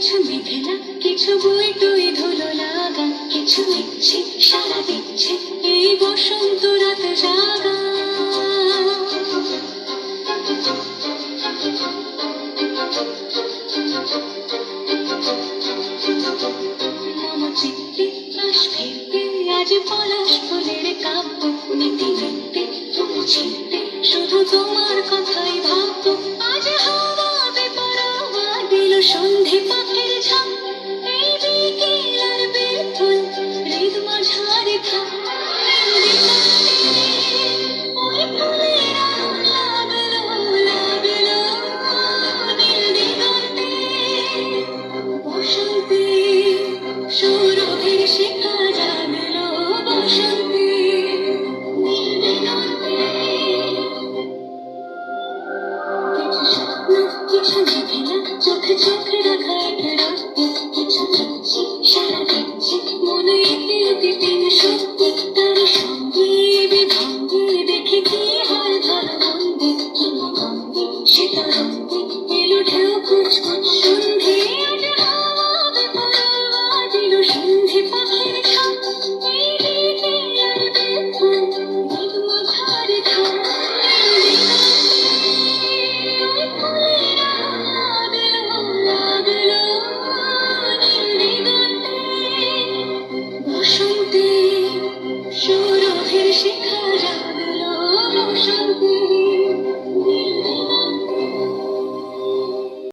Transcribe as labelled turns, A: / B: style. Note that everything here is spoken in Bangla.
A: কিছু লিখে না, কিছু বই টই ধুলো লাগা, কিছু ইচ্ছে সারা দিচ্ছে এই বসন্ত রাত জাগা। মম চিত্তে আস ফিরতে আজ পলাশ ফুলের কাব্য, নিতে নিতে চিনতে শুধু তোমার কথাই ভাববো। আজ হাওয়াতে পরাওয়া দিল সন্ধ্যা